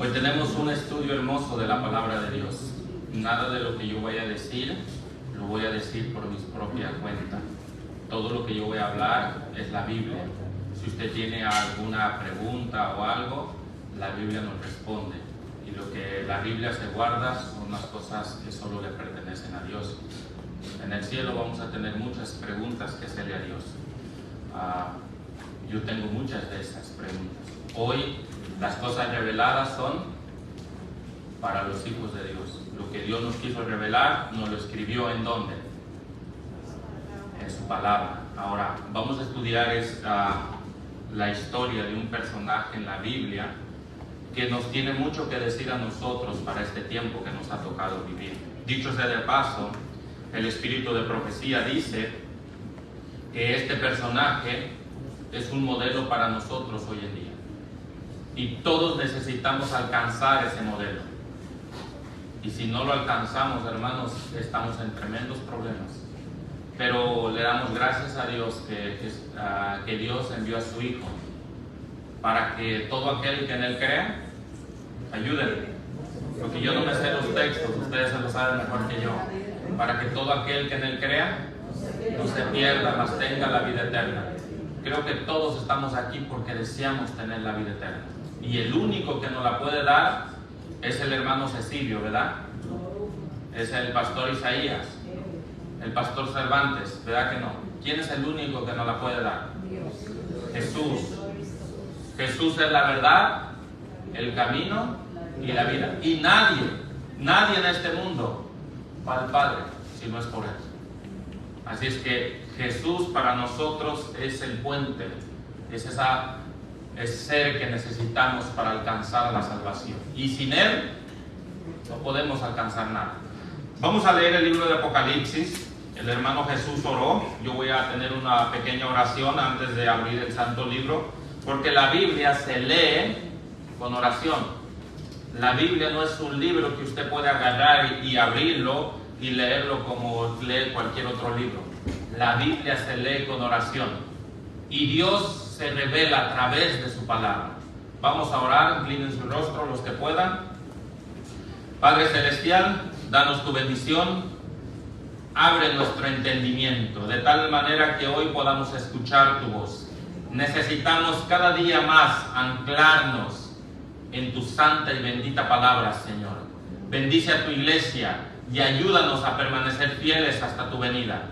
Hoy tenemos un estudio hermoso de la palabra de Dios. Nada de lo que yo voy a decir, lo voy a decir por mi propia cuenta. Todo lo que yo voy a hablar es la Biblia. Si usted tiene alguna pregunta o algo, la Biblia nos responde. Y lo que la Biblia se guarda son las cosas que solo le pertenecen a Dios. En el cielo vamos a tener muchas preguntas que hacerle a Dios. Yo tengo muchas de esas preguntas. Hoy las cosas reveladas son para los hijos de Dios. Lo que Dios nos quiso revelar, nos lo escribió ¿en dónde? En su palabra. Ahora, vamos a estudiar la historia de un personaje en la Biblia que nos tiene mucho que decir a nosotros para este tiempo que nos ha tocado vivir. Dicho sea de paso, el espíritu de profecía dice que este personaje es un modelo para nosotros hoy en día. Y todos necesitamos alcanzar ese modelo. Y si no lo alcanzamos, hermanos, estamos en tremendos problemas. Pero le damos gracias a Dios que Dios envió a su Hijo para que todo aquel que en Él crea, ayúdenme. Porque yo no me sé los textos, ustedes se lo saben mejor que yo. Para que todo aquel que en Él crea no se pierda, mas tenga la vida eterna. Creo que todos estamos aquí porque deseamos tener la vida eterna. Y el único que nos la puede dar es el hermano Cecilio, ¿verdad? Es el pastor Isaías, el pastor Cervantes, ¿verdad que no? ¿Quién es el único que nos la puede dar? Jesús. Jesús es la verdad, el camino y la vida. Y nadie en este mundo va al Padre si no es por Él. Así es que Jesús para nosotros es el puente, es ese ser que necesitamos para alcanzar la salvación. Y sin Él no podemos alcanzar nada. Vamos a leer el libro de Apocalipsis. El hermano Jesús oró. Yo voy a tener una pequeña oración antes de abrir el santo libro, porque la Biblia se lee con oración. La Biblia no es un libro que usted puede agarrar y abrirlo y leerlo como lee cualquier otro libro. La Biblia se lee con oración y Dios se revela a través de su palabra. Vamos a orar, inclinen su rostro los que puedan. Padre Celestial, danos tu bendición, abre nuestro entendimiento de tal manera que hoy podamos escuchar tu voz. Necesitamos cada día más anclarnos en tu santa y bendita palabra, Señor. Bendice a tu iglesia y ayúdanos a permanecer fieles hasta tu venida.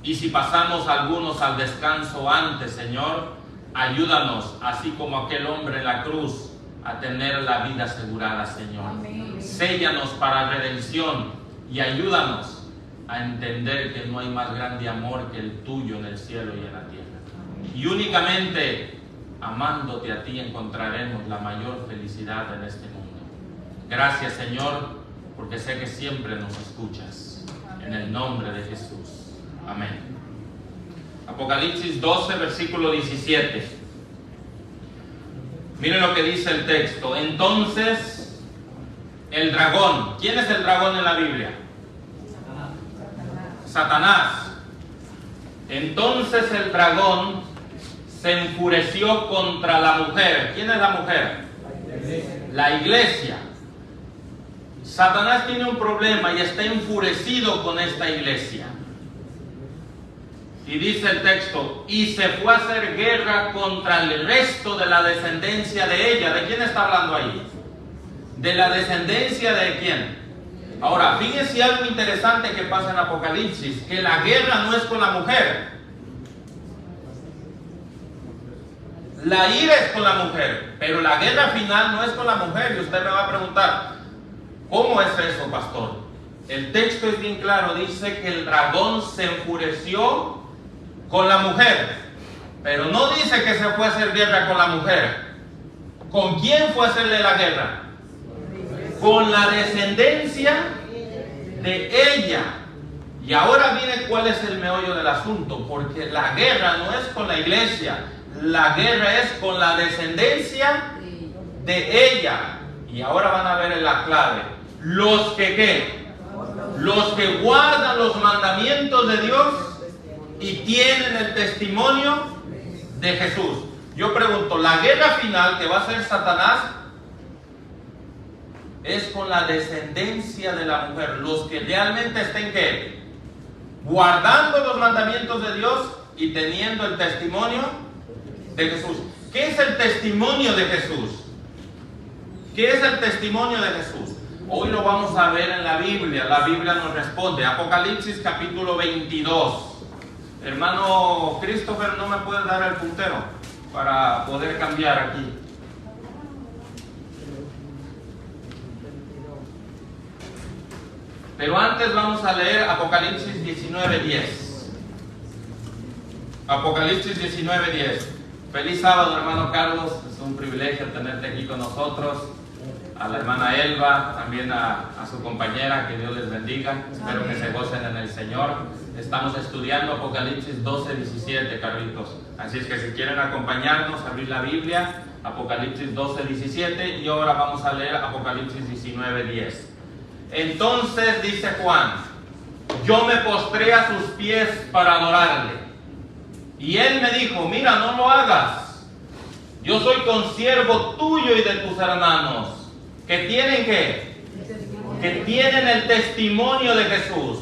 Y si pasamos algunos al descanso antes, Señor, ayúdanos, así como aquel hombre en la cruz, a tener la vida asegurada, Señor. Amén. Séllanos para redención y ayúdanos a entender que no hay más grande amor que el tuyo en el cielo y en la tierra. Amén. Y únicamente amándote a ti encontraremos la mayor felicidad en este mundo. Gracias, Señor, porque sé que siempre nos escuchas. En el nombre de Jesús. Amén. Apocalipsis 12, versículo 17. Miren lo que dice el texto. Entonces, el dragón. ¿Quién es el dragón en la Biblia? Satanás. Entonces el dragón se enfureció contra la mujer. ¿Quién es la mujer? La iglesia. Satanás tiene un problema y está enfurecido con esta iglesia. Y dice el texto, y se fue a hacer guerra contra el resto de la descendencia de ella. ¿De quién está hablando ahí? ¿De la descendencia de quién? Ahora, fíjense algo interesante que pasa en Apocalipsis, que la guerra no es con la mujer. La ira es con la mujer, pero la guerra final no es con la mujer. Y usted me va a preguntar, ¿cómo es eso, pastor? El texto es bien claro, dice que el dragón se enfureció con la mujer, pero no dice que se fue a hacer guerra con la mujer. ¿Con quién fue a hacerle la guerra? Con la descendencia de ella. Y ahora viene cuál es el meollo del asunto, porque la guerra no es con la iglesia, la guerra es con la descendencia de ella. Y ahora van a ver la clave. Los que ¿qué? Los que guardan los mandamientos de Dios y tienen el testimonio de Jesús. Yo pregunto, la guerra final que va a hacer Satanás es con la descendencia de la mujer, los que realmente estén ¿qué? Guardando los mandamientos de Dios y teniendo el testimonio de Jesús. ¿Qué es el testimonio de Jesús? ¿Qué es el testimonio de Jesús? Hoy lo vamos a ver en la Biblia. La Biblia nos responde. Apocalipsis capítulo 22. Hermano Christopher, ¿no me puedes dar el puntero para poder cambiar aquí? Pero antes vamos a leer Apocalipsis 19:10. Apocalipsis 19:10. Feliz sábado, hermano Carlos. Es un privilegio tenerte aquí con nosotros. A la hermana Elba, también a su compañera, que Dios les bendiga. Espero que se gocen en el Señor. Estamos estudiando Apocalipsis 12:17, Carlitos. Así es que si quieren acompañarnos, abrir la Biblia, Apocalipsis 12:17, y ahora vamos a leer Apocalipsis 19:10. Entonces dice Juan: yo me postré a sus pies para adorarle. Y él me dijo: mira, no lo hagas. Yo soy consiervo tuyo y de tus hermanos, que tienen ¿qué? Que tienen el testimonio de Jesús.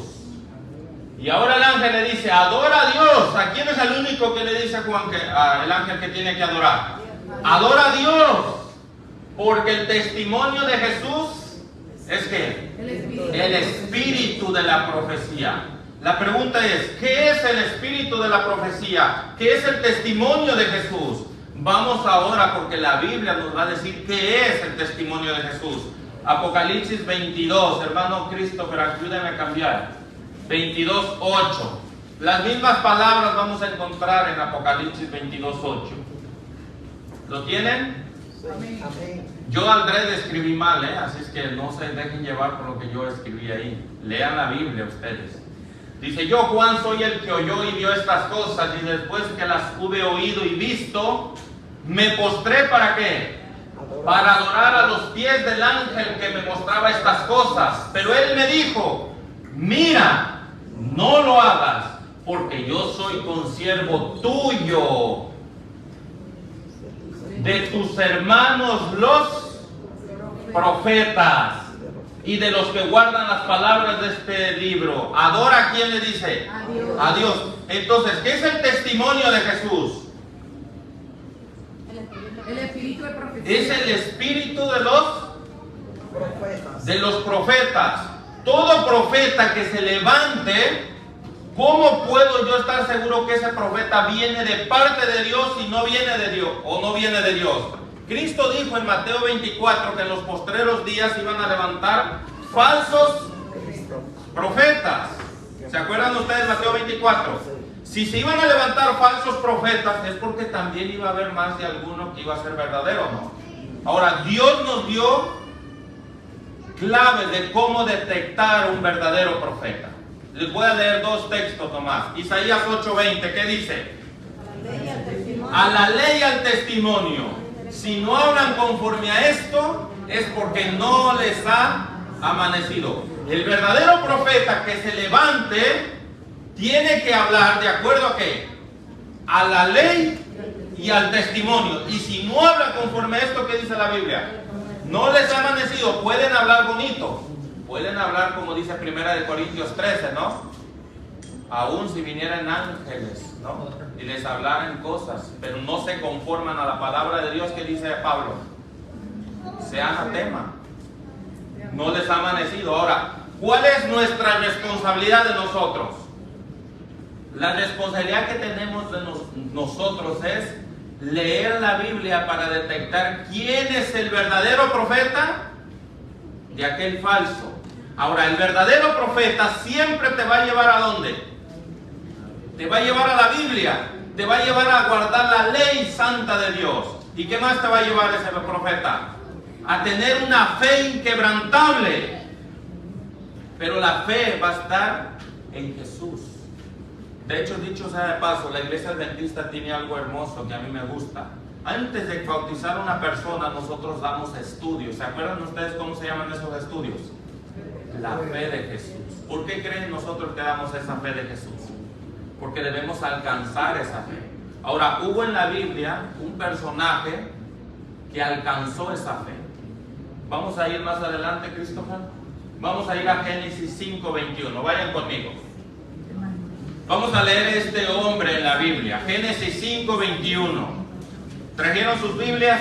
Y ahora el ángel le dice: adora a Dios. ¿A quién es el único que le dice a Juan el ángel que tiene que adorar? Adora a Dios, porque el testimonio de Jesús es ¿qué? El espíritu de la profecía. La pregunta es: ¿qué es el espíritu de la profecía? ¿Qué es el testimonio de Jesús? Vamos ahora, porque la Biblia nos va a decir qué es el testimonio de Jesús. Apocalipsis 22, hermano Christopher, ayúdame a cambiar. 22:8. Las mismas palabras vamos a encontrar en Apocalipsis 22:8. ¿Lo tienen? Amén. Yo al adrede escribí mal, así es que no se dejen llevar por lo que yo escribí ahí. Lean la Biblia ustedes. Dice: yo, Juan, soy el que oyó y vio estas cosas, y después que las hube oído y visto, me postré ¿para qué? Para adorar a los pies del ángel que me mostraba estas cosas. Pero él me dijo: mira, no lo hagas, porque yo soy consiervo tuyo, de tus hermanos los profetas y de los que guardan las palabras de este libro. Adora, ¿a quién le dice? A Dios. Entonces, ¿qué es el testimonio de Jesús? El espíritu de profecía. Es el espíritu de los profetas. Todo profeta que se levante, ¿cómo puedo yo estar seguro que ese profeta viene de parte de Dios y no viene de Dios o no viene de Dios? Cristo dijo en Mateo 24 que en los postreros días iban a levantar falsos profetas. ¿Se acuerdan ustedes Mateo 24? Si se iban a levantar falsos profetas es porque también iba a haber más de alguno que iba a ser verdadero, ¿no? Ahora, Dios nos dio claves de cómo detectar un verdadero profeta. Les voy a leer dos textos nomás. Isaías 8:20, ¿qué dice? A la ley y al testimonio. Si no hablan conforme a esto, es porque no les ha amanecido. El verdadero profeta que se levante tiene que hablar de acuerdo a qué? A la ley y al testimonio. Y si no habla conforme a esto, ¿qué dice la Biblia? No les ha amanecido. Pueden hablar bonito, pueden hablar como dice 1 Corintios 13, ¿no? Aún si vinieran ángeles, ¿no? Y les hablaran cosas, pero no se conforman a la palabra de Dios, que dice Pablo: sean anatema. No les ha amanecido. Ahora, ¿cuál es nuestra responsabilidad de nosotros? La responsabilidad que tenemos de nosotros es leer la Biblia para detectar quién es el verdadero profeta de aquel falso. Ahora, el verdadero profeta siempre te va a llevar ¿a dónde? Te va a llevar a la Biblia, te va a llevar a guardar la ley santa de Dios. ¿Y qué más te va a llevar ese profeta? A tener una fe inquebrantable. Pero la fe va a estar en Jesús. De hecho, dicho sea de paso, la iglesia adventista tiene algo hermoso que a mí me gusta. Antes de bautizar a una persona, nosotros damos estudios. ¿Se acuerdan ustedes cómo se llaman esos estudios? La fe de Jesús. ¿Por qué creen nosotros que damos esa fe de Jesús? Porque debemos alcanzar esa fe. Ahora, hubo en la Biblia un personaje que alcanzó esa fe. Vamos a ir más adelante, Christopher. Vamos a ir a Génesis 5:21. Vayan conmigo. Vamos a leer este hombre en la Biblia. Génesis 5:21. ¿Trajeron sus Biblias?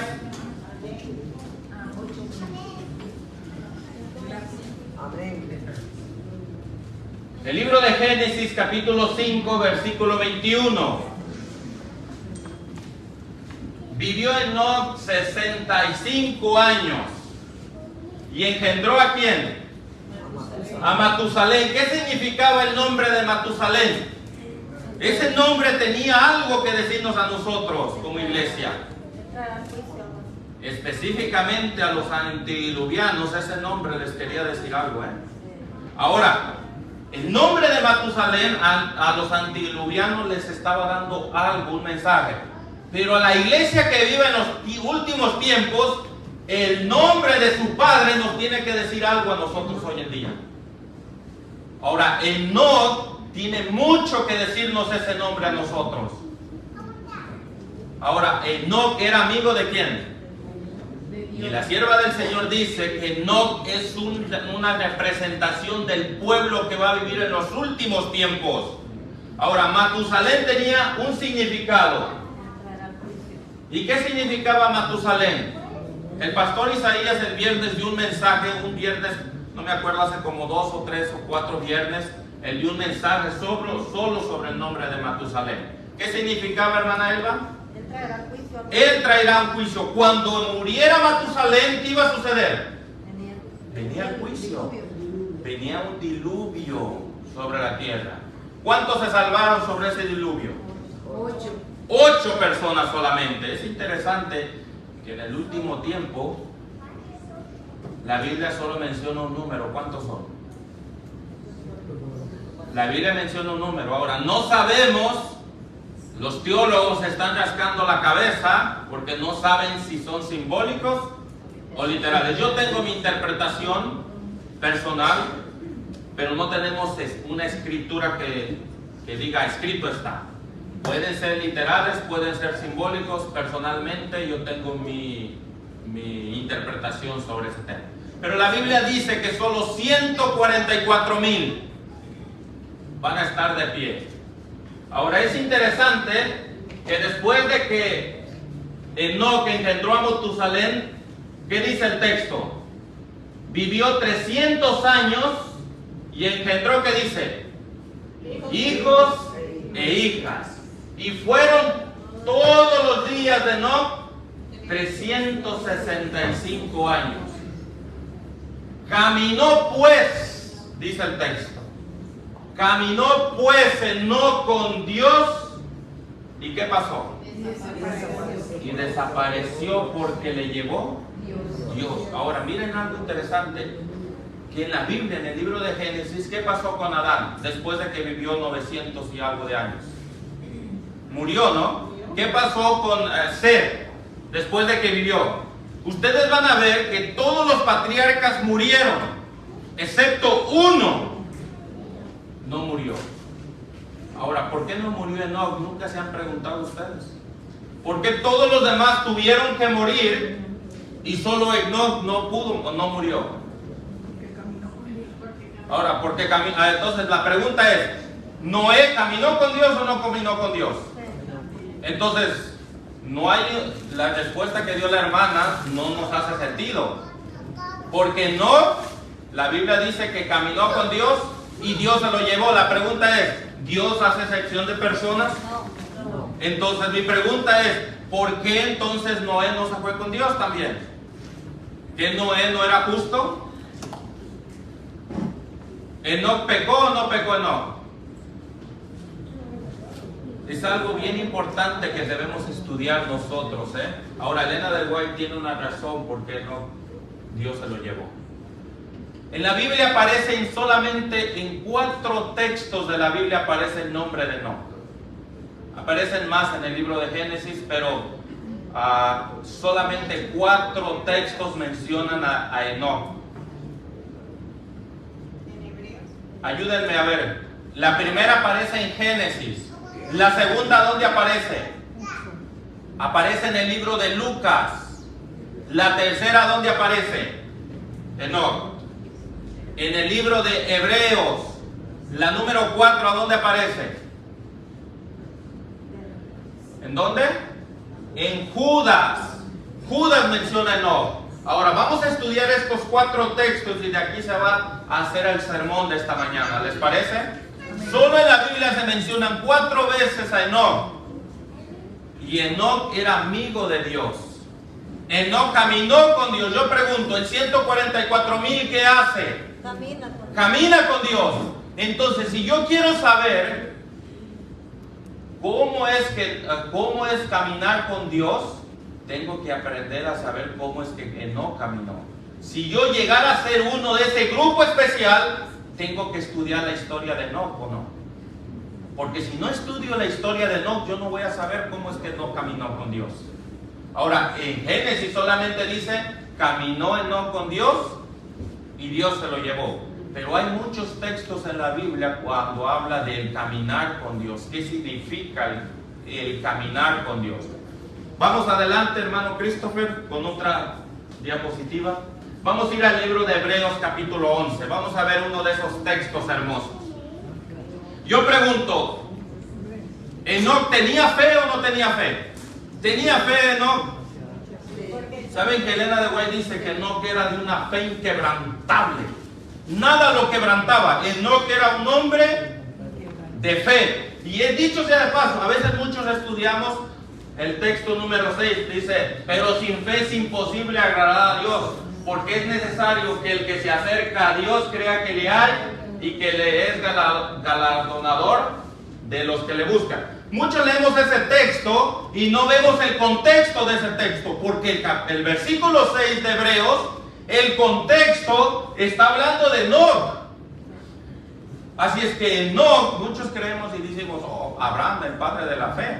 El libro de Génesis, capítulo 5, versículo 21. Vivió Enoc 65 años y engendró ¿a quién? A Matusalén. ¿Qué significaba el nombre de Matusalén? Ese nombre tenía algo que decirnos a nosotros como iglesia. Específicamente a los antediluvianos ese nombre les quería decir algo. Ahora, el nombre de Matusalén a los antediluvianos les estaba dando algo, un mensaje. Pero a la iglesia que vive en los últimos tiempos, el nombre de su padre nos tiene que decir algo a nosotros hoy en día. Ahora, Enoc tiene mucho que decirnos ese nombre a nosotros. Ahora, Enoc era amigo ¿de quién? Y la sierva del Señor dice que Enoc es una representación del pueblo que va a vivir en los últimos tiempos. Ahora, Matusalén tenía un significado. ¿Y qué significaba Matusalén? El pastor Isaías el viernes dio un mensaje, no me acuerdo, hace como 2 o 3 o 4 viernes, él dio un mensaje solo sobre el nombre de Matusalén. ¿Qué significaba, hermana Elba? Él traerá un juicio. Cuando muriera Matusalén, ¿qué iba a suceder? Venía el juicio. Venía un diluvio sobre la tierra. ¿Cuántos se salvaron sobre ese diluvio? 8 personas solamente. Es interesante que en el último tiempo la Biblia solo menciona un número. ¿Cuántos son? La Biblia menciona un número. Ahora, no sabemos, los teólogos se están rascando la cabeza porque no saben si son simbólicos o literales. Yo tengo mi interpretación personal, pero no tenemos una escritura que diga escrito está. Pueden ser literales, pueden ser simbólicos. Personalmente yo tengo mi interpretación sobre ese tema. Pero la Biblia dice que solo 144,000 van a estar de pie. Ahora es interesante que después de que Enoc engendró a Matusalén, ¿qué dice el texto? Vivió 300 años y engendró, ¿qué dice? Hijos e hijas. Y fueron todos los días de Enoc 365 años. Caminó pues, dice el texto, caminó pues Enoc con Dios. ¿Y qué pasó? Y desapareció porque le llevó Dios. Ahora miren algo interesante, que en la Biblia, en el libro de Génesis, ¿qué pasó con Adán después de que vivió 900 y algo de años? Murió, ¿no? ¿Qué pasó con Seth después de que vivió? Ustedes van a ver que todos los patriarcas murieron, excepto uno no murió. Ahora, ¿por qué no murió Enoc? Nunca se han preguntado ustedes. ¿Por qué todos los demás tuvieron que morir y solo Enoc no pudo o no murió? Ahora, ¿por qué caminó? Entonces la pregunta es, ¿Noé caminó con Dios o no caminó con Dios? Entonces, no hay, la respuesta que dio la hermana no nos hace sentido. Porque no, la Biblia dice que caminó con Dios y Dios se lo llevó. La pregunta es, ¿Dios hace excepción de personas? Entonces mi pregunta es, ¿por qué entonces Noé no se fue con Dios también? ¿Que Noé no era justo? ¿Enoc pecó o no pecó Enoc? Es algo bien importante que debemos estudiar nosotros. Ahora, Elena de White tiene una razón por qué no Dios se lo llevó. En la Biblia aparecen solamente en 4 textos de la Biblia aparece el nombre de Enoc. Aparecen más en el libro de Génesis, pero solamente 4 textos mencionan a Enoc. Ayúdenme a ver. La primera aparece en Génesis. La segunda, ¿dónde aparece? Aparece en el libro de Lucas. La tercera, ¿dónde aparece? Enoc. En el libro de Hebreos, la número 4, ¿a dónde aparece? ¿En dónde? En Judas. Judas menciona Enoc. Ahora vamos a estudiar estos 4 textos y de aquí se va a hacer el sermón de esta mañana. ¿Les parece? Solo en la Biblia se mencionan 4 veces a Enoc. Y Enoc era amigo de Dios. Enoc caminó con Dios. Yo pregunto, el 144,000, ¿qué hace? Camina con Dios. Entonces, si yo quiero saber cómo es caminar con Dios, tengo que aprender a saber cómo es que Enoc caminó. Si yo llegara a ser uno de ese grupo especial, tengo que estudiar la historia de Enoc, ¿o no? Porque si no estudio la historia de Enoc, yo no voy a saber cómo es que Enoc caminó con Dios. Ahora, en Génesis solamente dice, caminó Enoc con Dios y Dios se lo llevó. Pero hay muchos textos en la Biblia cuando habla del caminar con Dios. ¿Qué significa el caminar con Dios? Vamos adelante, hermano Christopher, con otra diapositiva. Vamos a ir al libro de Hebreos capítulo 11. Vamos a ver uno de esos textos hermosos. Yo pregunto, ¿Enoc tenía fe o no tenía fe? ¿Tenía fe Enoc? ¿Saben que Elena de White dice que Enoc era de una fe inquebrantable? Nada lo quebrantaba. Enoc era un hombre de fe. Y he dicho sea de paso, a veces muchos estudiamos el texto número 6, dice, pero sin fe es imposible agradar a Dios, porque es necesario que el que se acerca a Dios crea que le hay y que le es galardonador de los que le buscan. Muchos leemos ese texto y no vemos el contexto de ese texto, porque el versículo 6 de Hebreos, el contexto está hablando de Enoc. Así es que Enoc, muchos creemos y decimos, oh, Abraham, el padre de la fe.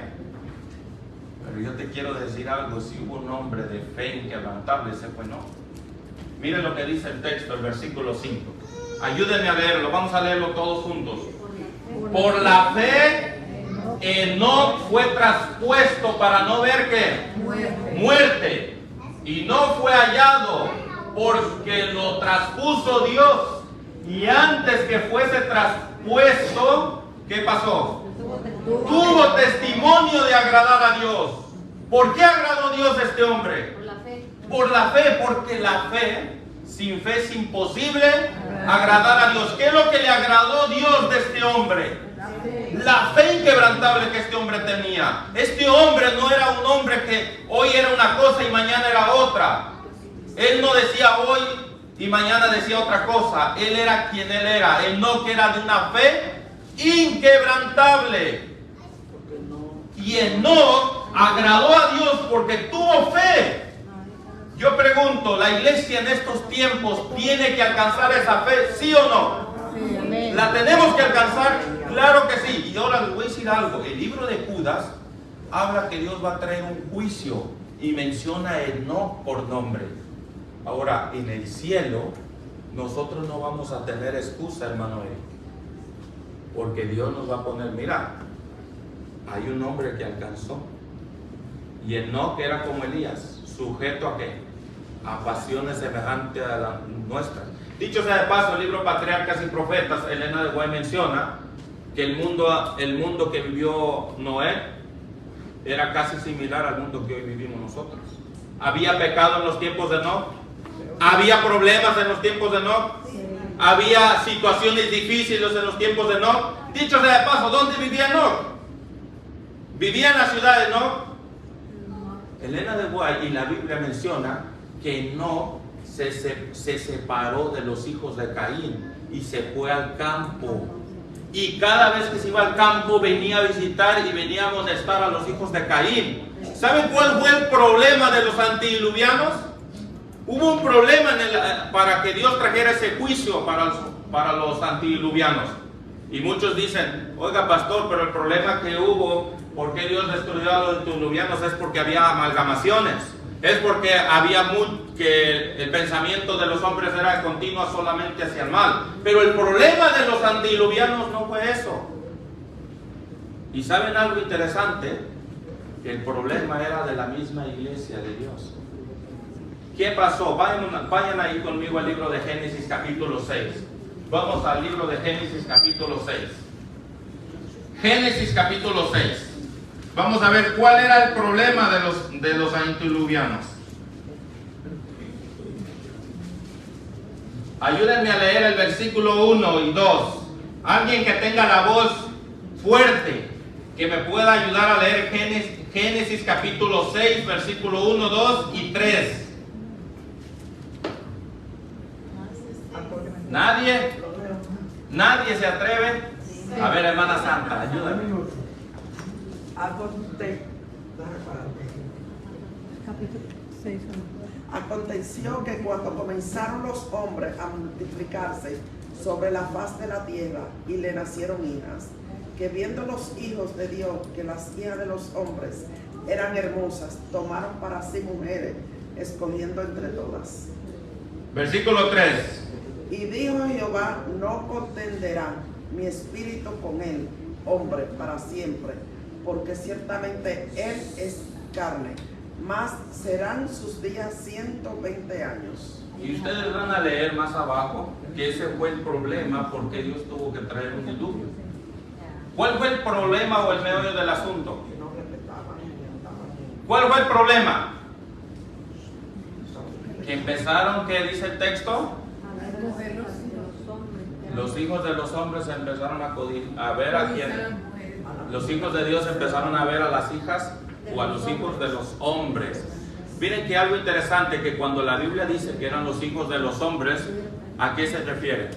Pero yo te quiero decir algo, si hubo un hombre de fe inquebrantable, ese fue Enoc. Miren lo que dice el texto, el versículo 5. Ayúdenme a leerlo, vamos a leerlo todos juntos. Por la fe, Enoc fue traspuesto para no ver ¿qué? Muerte. Y no fue hallado, porque lo traspuso Dios. Y antes que fuese traspuesto, ¿qué pasó? Tuvo testimonio de agradar a Dios. ¿Por qué agradó Dios a este hombre? Por la fe. Por la fe, porque la fe, sin fe es imposible agradar a Dios. ¿Qué es lo que le agradó Dios de este hombre? La fe inquebrantable que este hombre tenía. Este hombre no era un hombre que hoy era una cosa y mañana era otra. Él no decía hoy y mañana decía otra cosa. Él era quien él era. Enoc era de una fe inquebrantable. Y Enoc agradó a Dios porque tuvo fe. Yo pregunto, ¿la iglesia en estos tiempos tiene que alcanzar esa fe? ¿Sí o no? Sí, amén. ¿La tenemos que alcanzar? Claro que sí. Y ahora les voy a decir algo. El libro de Judas habla que Dios va a traer un juicio y menciona a Enoc por nombre. Ahora, en el cielo, nosotros no vamos a tener excusa, hermano Eric. Porque Dios nos va a poner, mira, hay un hombre que alcanzó. Y Enoc era como Elías, sujeto a ¿qué? A pasiones semejantes a las nuestras. Dicho sea de paso, el libro Patriarcas y Profetas, Elena de White menciona que el mundo que vivió Noé era casi similar al mundo que hoy vivimos nosotros. Había pecado en los tiempos de Enoc, había problemas en los tiempos de Enoc, había situaciones difíciles en los tiempos de Enoc. Dicho sea de paso, ¿dónde vivía Enoc? ¿Vivía en la ciudad de Enoc? Elena de White y la Biblia menciona que Enoc se separó de los hijos de Caín y se fue al campo. Y cada vez que se iba al campo venía a visitar y venía a amonestar a los hijos de Caín. ¿Saben cuál fue el problema de los antidiluvianos? Hubo un problema para que Dios trajera ese juicio para los antidiluvianos. Y muchos dicen, oiga pastor, pero el problema que hubo, ¿por qué Dios destruyó a los antidiluvianos? Es porque había amalgamaciones. Es porque que el pensamiento de los hombres era continuo solamente hacia el mal. Pero el problema de los antidiluvianos no fue eso. ¿Y saben algo interesante? El problema era de la misma iglesia de Dios. ¿Qué pasó? Vayan ahí conmigo al libro de Génesis capítulo 6. Vamos al libro de Génesis capítulo 6. Génesis capítulo 6. Vamos a ver cuál era el problema de los antediluvianos. Ayúdenme a leer el versículo 1 y 2. Alguien que tenga la voz fuerte, que me pueda ayudar a leer Génesis capítulo 6, versículo 1, 2 y 3. ¿Nadie? ¿Nadie se atreve? A ver, hermana Santa, ayúdame. Aconteció que cuando comenzaron los hombres a multiplicarse sobre la faz de la tierra y le nacieron hijas, que viendo los hijos de Dios que las hijas de los hombres eran hermosas, tomaron para sí mujeres, escogiendo entre todas. Versículo 3. Y dijo Jehová: no contenderá mi espíritu con él, hombre, para siempre, porque ciertamente él es carne, mas serán sus días 120 años. Y ustedes van a leer más abajo que ese fue el problema porque Dios tuvo que traer un diluvio. ¿Cuál fue el problema o el meollo del asunto? ¿Cuál fue el problema? Que empezaron, ¿qué dice el texto? Los hijos de los hombres empezaron a ver a quién. Los hijos de Dios empezaron a ver a las hijas o a los hijos de los hombres. Miren que algo interesante, que cuando la Biblia dice que eran los hijos de los hombres, ¿a qué se refiere?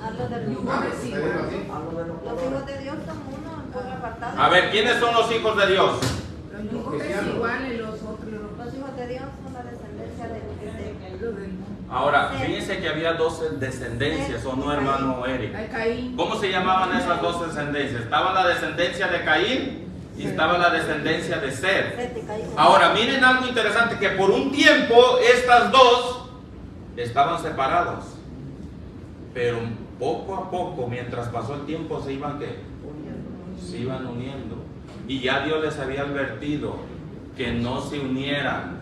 A lo del mismo. Los hijos de Dios son uno, por apartado. A ver, ¿quiénes son los hijos de Dios? Los hijos iguales, los otros. Los hijos de Dios son la descendencia de Ahora, fíjense que había dos descendencias, ¿o no, hermano Eric? ¿Cómo se llamaban esas dos descendencias? Estaba la descendencia de Caín y estaba la descendencia de Seth. Ahora, miren algo interesante, que por un tiempo estas dos estaban separados, pero poco a poco, mientras pasó el tiempo, se iban uniendo. Y ya Dios les había advertido que no se unieran.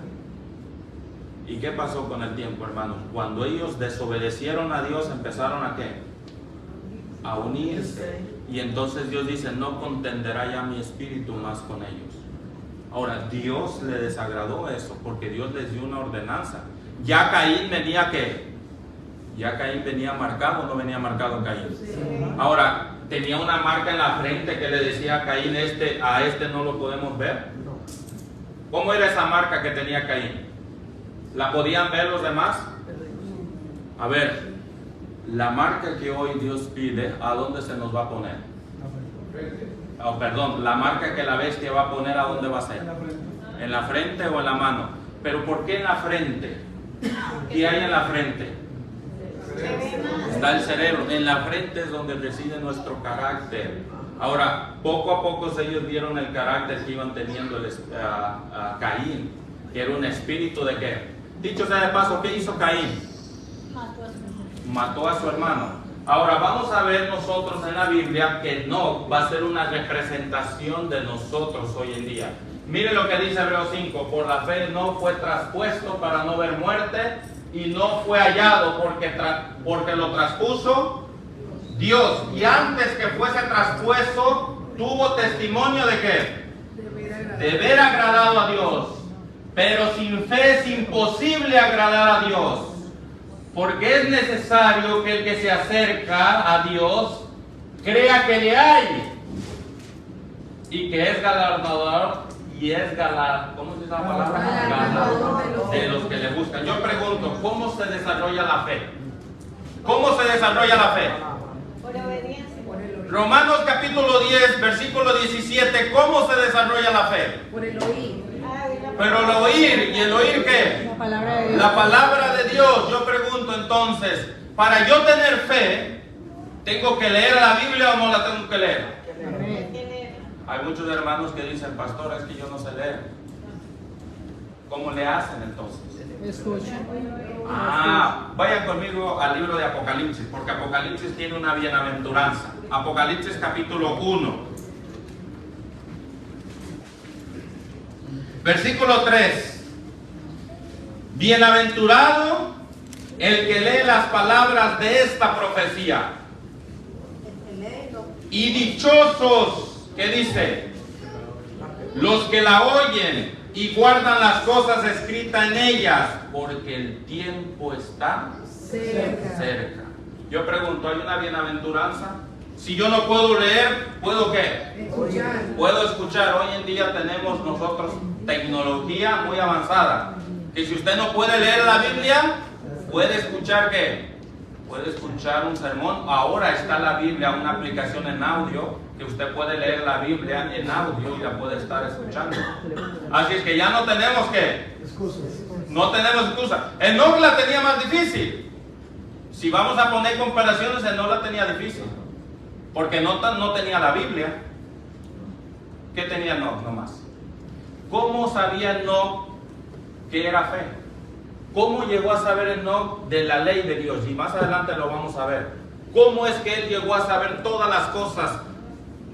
¿Y qué pasó con el tiempo, hermanos? Cuando ellos desobedecieron a Dios, empezaron ¿a qué? A unirse. Y entonces Dios dice: no contenderá ya mi espíritu más con ellos. Ahora, Dios le desagradó eso, porque Dios les dio una ordenanza. Ya Caín venía ¿qué? Ya Caín venía marcado, ¿no venía marcado Caín? Ahora, tenía una marca en la frente que le decía a Caín: a este no lo podemos ver. ¿Cómo era esa marca que tenía Caín? ¿La podían ver los demás? A ver, la marca que hoy Dios pide, ¿a dónde se nos va a poner? Oh, perdón, la marca que la bestia va a poner, ¿a dónde va a ser? ¿En la frente o en la mano? ¿Pero por qué en la frente? ¿Qué hay en la frente? Está el cerebro. En la frente es donde reside nuestro carácter. Ahora, poco a poco ellos vieron el carácter que iban teniendo a Caín, que era un espíritu de ¿qué? Dicho sea de paso, ¿qué hizo Caín? Mató a su hermano. Ahora vamos a ver nosotros en la Biblia que Enoc va a ser una representación de nosotros hoy en día. Mire lo que dice Hebreos 5: por la fe no fue traspuesto para no ver muerte, y no fue hallado porque lo traspuso Dios. Y antes que fuese traspuesto, tuvo testimonio de ¿qué? De ver agradado a Dios. Pero sin fe es imposible agradar a Dios, porque es necesario que el que se acerca a Dios crea que le hay y que es galardonador y es ¿cómo se dice la palabra? Galardonador de los que le buscan. Yo pregunto, ¿cómo se desarrolla la fe? ¿Cómo se desarrolla la fe? Por obediencia. Romanos capítulo 10, versículo 17, ¿cómo se desarrolla la fe? Por el oír. Pero el oír, ¿y el oír qué? La palabra de Dios. La palabra de Dios. Yo pregunto entonces, para yo tener fe, ¿tengo que leer la Biblia o no la tengo que leer? Hay muchos hermanos que dicen: pastor, es que yo no sé leer. ¿Cómo le hacen entonces? Escucha. Vayan conmigo al libro de Apocalipsis, porque Apocalipsis tiene una bienaventuranza. Apocalipsis capítulo 1. Versículo 3. Bienaventurado el que lee las palabras de esta profecía. Y dichosos, ¿qué dice? Los que la oyen y guardan las cosas escritas en ellas, porque el tiempo está cerca. Yo pregunto, ¿hay una bienaventuranza? Si yo no puedo leer, ¿puedo qué? Escuchar. Puedo escuchar. Hoy en día tenemos nosotros tecnología muy avanzada, que si usted no puede leer la Biblia, puede escuchar ¿qué? Puede escuchar un sermón. Ahora está la Biblia, una aplicación en audio, que usted puede leer la Biblia en audio y la puede estar escuchando. Así es que ya no tenemos ¿qué? No tenemos excusa. Enoc la tenía más difícil. Si vamos a poner comparaciones, Enoc la tenía difícil, porque no tenía la Biblia. ¿Qué tenía Enoc nomás? ¿Cómo sabía Enoc que era fe? ¿Cómo llegó a saber Enoc de la ley de Dios? Y más adelante lo vamos a ver. ¿Cómo es que él llegó a saber todas las cosas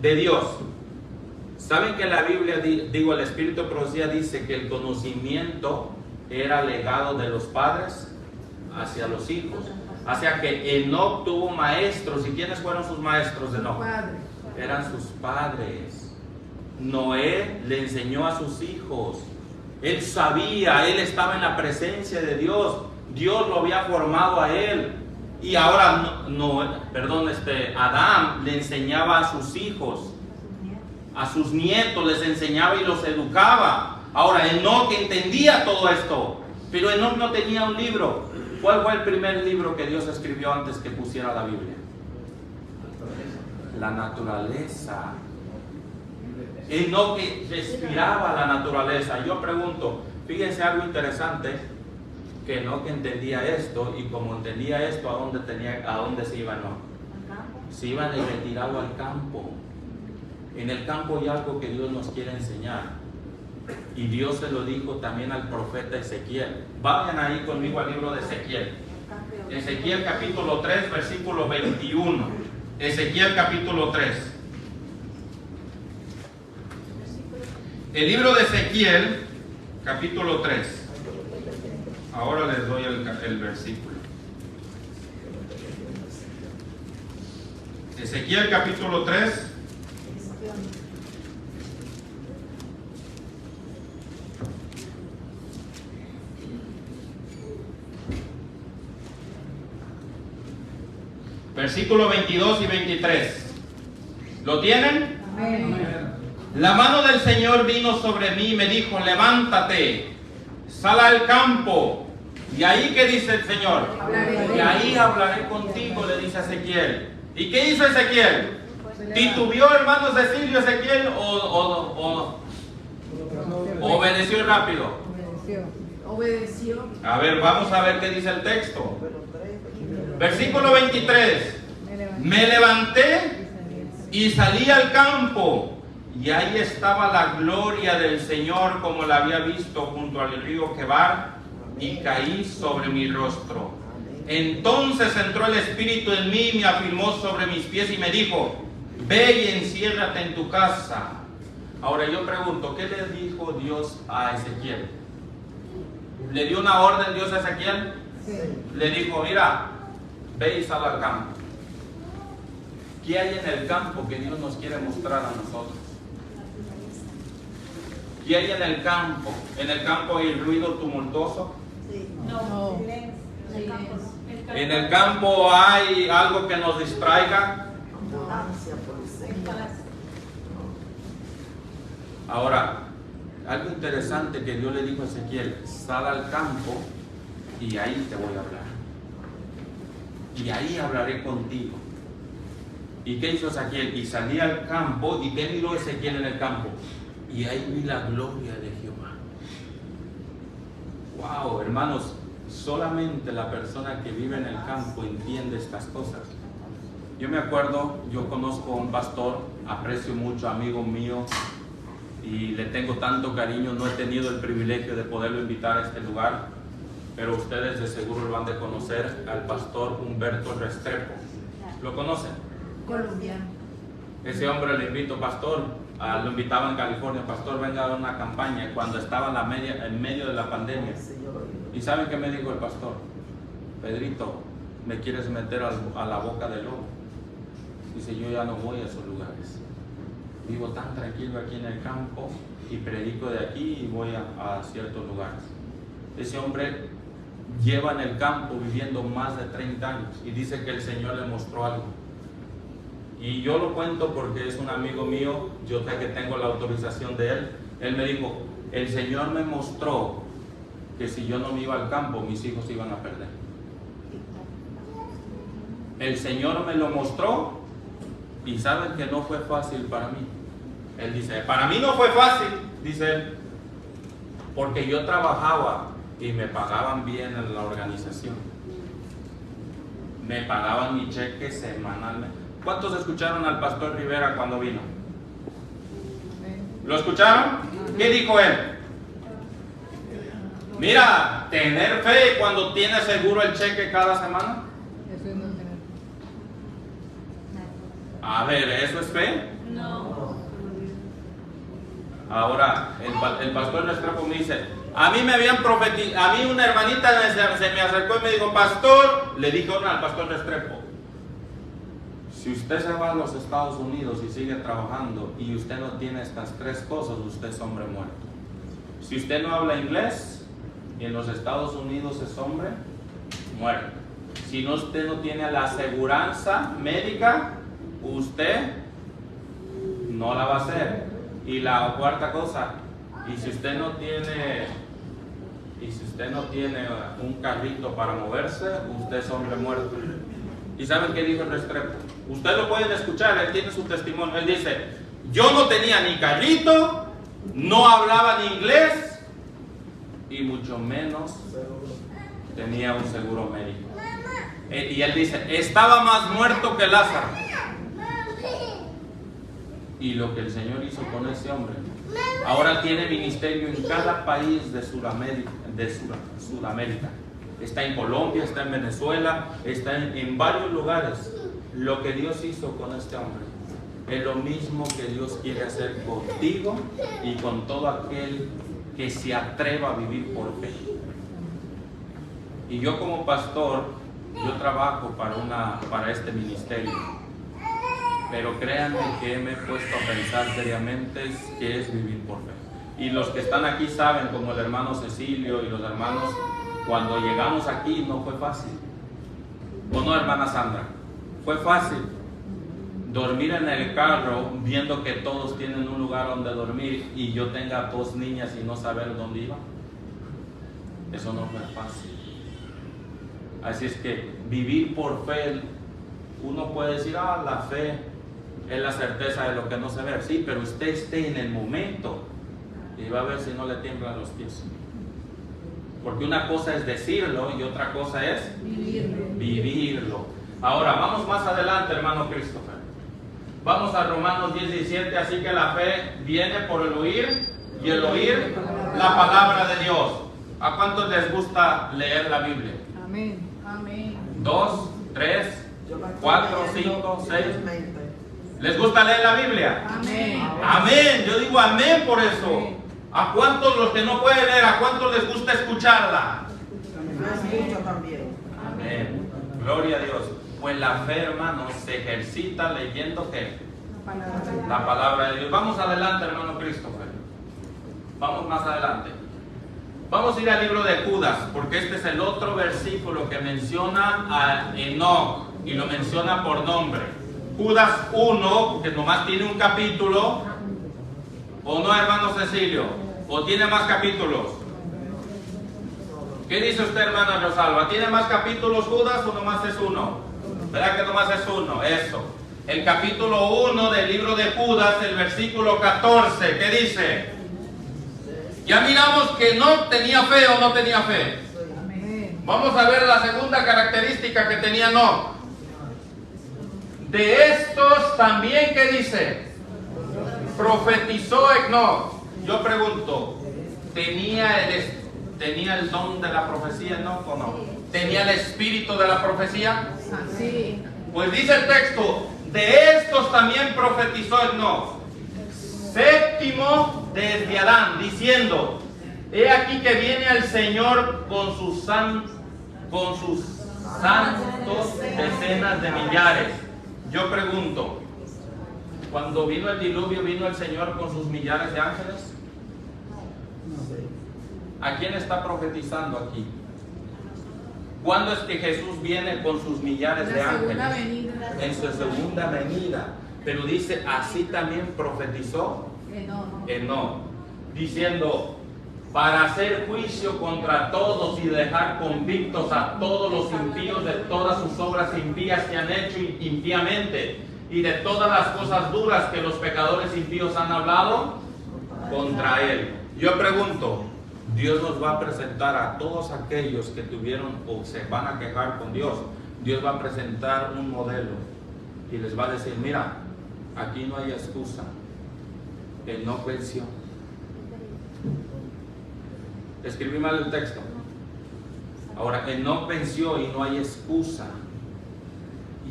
de Dios? ¿Saben que la Biblia, el Espíritu de Profecía dice que el conocimiento era legado de los padres hacia los hijos? Hacia que Enoc tuvo maestros. ¿Y quiénes fueron sus maestros de Enoc? Eran sus padres. Noé le enseñó a sus hijos. Él sabía, él estaba en la presencia de Dios. Dios lo había formado a él. Y ahora Adán le enseñaba a sus hijos, a sus nietos, les enseñaba y los educaba. Ahora Enoc entendía todo esto, pero Enoc no tenía un libro. ¿Cuál fue el primer libro que Dios escribió antes que pusiera la Biblia? La naturaleza. Enoc respiraba la naturaleza. Yo pregunto, fíjense algo interesante, que Enoc entendía esto, y como entendía esto, ¿a dónde se iba Enoc? Se iba de retirado al campo. En el campo hay algo que Dios nos quiere enseñar, y Dios se lo dijo también al profeta Ezequiel. Vayan ahí conmigo al libro de Ezequiel. Ezequiel capítulo 3, versículo 21. Ezequiel capítulo 3. El libro de Ezequiel capítulo 3. Ahora les doy el versículo. Ezequiel capítulo 3. Versículo 22 y 23. ¿Lo tienen? Amén. La mano del Señor vino sobre mí y me dijo: levántate, sal al campo. Y ahí, ¿qué dice el Señor? Y ahí hablaré contigo, le dice Ezequiel. ¿Y qué hizo Ezequiel? ¿Titubeó, hermanos, Cecilio, Ezequiel, o obedeció rápido? Obedeció. A ver, vamos a ver qué dice el texto. Versículo 23. Me levanté y salí al campo, y ahí estaba la gloria del Señor como la había visto junto al río Quebar, y caí sobre mi rostro. Entonces entró el Espíritu en mí y me afirmó sobre mis pies y me dijo: ve y enciérrate en tu casa. Ahora yo pregunto, ¿qué le dijo Dios a Ezequiel? ¿Le dio una orden Dios a Ezequiel? Sí. Le dijo: mira, ve y sal al campo. ¿Qué hay en el campo que Dios nos quiere mostrar a nosotros? ¿Qué hay en el campo? ¿En el campo hay ruido tumultuoso? Sí. No. ¿En el campo hay algo que nos distraiga? Ambulancia, policía. Ahora, algo interesante que Dios le dijo a Ezequiel: sal al campo y ahí te voy a hablar. Y ahí hablaré contigo. ¿Y qué hizo Ezequiel? Y salí al campo. ¿Y qué miró Ezequiel en el campo? Y ahí vi la gloria de Jehová. Wow, hermanos, solamente la persona que vive en el campo entiende estas cosas. Yo me acuerdo, yo conozco a un pastor, aprecio mucho, amigo mío, y le tengo tanto cariño. No he tenido el privilegio de poderlo invitar a este lugar, pero ustedes de seguro lo han de conocer, al pastor Humberto Restrepo. ¿Lo conocen? Colombiano. Ese hombre le invito: pastor, lo invitaba en California: pastor, venga a dar una campaña, cuando estaba en medio de la pandemia. ¿Y saben qué me dijo el pastor? Pedrito, ¿me quieres meter a la boca del lobo? Dice, yo ya no voy a esos lugares. Vivo tan tranquilo aquí en el campo y predico de aquí y voy a ciertos lugares. Ese hombre lleva en el campo viviendo más de 30 años y dice que el Señor le mostró algo. Y yo lo cuento porque es un amigo mío, yo sé que tengo la autorización de él. Él me dijo, el Señor me mostró que si yo no me iba al campo, mis hijos se iban a perder. El Señor me lo mostró y saben que no fue fácil para mí. Él dice, para mí no fue fácil, dice él, porque yo trabajaba y me pagaban bien en la organización. Me pagaban mi cheque semanalmente. ¿Cuántos escucharon al pastor Rivera cuando vino? ¿Lo escucharon? ¿Qué dijo él? Mira, tener fe cuando tienes seguro el cheque cada semana. Eso es no tener. A ver, ¿eso es fe? No. Ahora, el pastor Restrepo me dice, a mí me habían profetizado, a mí una hermanita se me acercó y me dijo, pastor, le dijo al pastor Restrepo, si usted se va a los Estados Unidos y sigue trabajando y usted no tiene estas tres cosas, usted es hombre muerto. Si usted no habla inglés y en los Estados Unidos es hombre muerto. Si no, usted no tiene la aseguranza médica, usted no la va a hacer. Y la cuarta cosa, y si usted no tiene un carrito para moverse, usted es hombre muerto. ¿Y saben qué dijo el Restrepo? Ustedes lo pueden escuchar, él tiene su testimonio. Él dice, yo no tenía ni carrito, no hablaba ni inglés y mucho menos tenía un seguro médico. Y él dice, estaba más muerto que Lázaro. Y lo que el Señor hizo con ese hombre, ahora tiene ministerio en cada país de Sudamérica. Está en Colombia, está en Venezuela, está en varios lugares. Lo que Dios hizo con este hombre es lo mismo que Dios quiere hacer contigo y con todo aquel que se atreva a vivir por fe. Y yo como pastor, yo trabajo para este ministerio. Pero créanme que me he puesto a pensar seriamente qué es vivir por fe. Y los que están aquí saben, como el hermano Cecilio y los hermanos, cuando llegamos aquí no fue fácil. ¿O no, hermana Sandra? Fue fácil dormir en el carro viendo que todos tienen un lugar donde dormir y yo tenga 2 niñas y no saber dónde iba. Eso no fue fácil. Así es que vivir por fe, uno puede decir, la fe es la certeza de lo que no se ve. Sí, pero usted esté en el momento y va a ver si no le tiemblan los pies. Porque una cosa es decirlo y otra cosa es vivirlo. Ahora, vamos más adelante, hermano Christopher. Vamos a Romanos 10:17. Así que la fe viene por el oír y el oír la palabra de Dios. ¿A cuántos les gusta leer la Biblia? Amén. Amén. 2, 3, 4, 5, 6. 20. ¿Les gusta leer la Biblia? Amén. Amén. Yo digo amén por eso. ¿A cuántos los que no pueden leer, a cuántos les gusta escucharla? Yo escucho también. Amén. Gloria a Dios. Pues la fe, hermanos, se ejercita leyendo ¿qué? La palabra de Dios. Vamos adelante, hermano Christopher. Vamos más adelante. Vamos a ir al libro de Judas, porque este es el otro versículo que menciona a Enoc y lo menciona por nombre. Judas 1, que nomás tiene un capítulo, ¿o no, hermano Cecilio? ¿O tiene más capítulos? ¿Qué dice usted, hermana Rosalba? ¿Tiene más capítulos Judas o nomás es uno? ¿Verdad que nomás es uno? Eso. El capítulo 1 del libro de Judas, el versículo 14, ¿qué dice? Ya miramos que no tenía fe o no tenía fe. Amén. Vamos a ver la segunda característica que tenía Enoc. De estos también, ¿qué dice? Profetizó Enoc. Yo pregunto, ¿tenía el don de la profecía Enoc o no? ¿Tenía el espíritu de la profecía? Sí. Pues dice el texto, de estos también profetizó Enoc, séptimo desde Adán, diciendo, he aquí que viene el Señor con sus santos decenas de millares. Yo pregunto, cuando vino el diluvio, ¿vino el Señor con sus millares de ángeles? ¿A quién está profetizando aquí? ¿Cuándo es que Jesús viene con sus millares de ángeles? En su segunda venida. Pero dice, así también profetizó Enoc, diciendo, para hacer juicio contra todos y dejar convictos a todos los impíos de todas sus obras impías que han hecho impíamente, y de todas las cosas duras que los pecadores impíos han hablado contra él. Yo pregunto, Dios nos va a presentar a todos aquellos que tuvieron o se van a quejar con Dios. Dios va a presentar un modelo y les va a decir, mira, aquí no hay excusa. Él no venció. Escribí mal el texto. Ahora, Enoc venció y no hay excusa.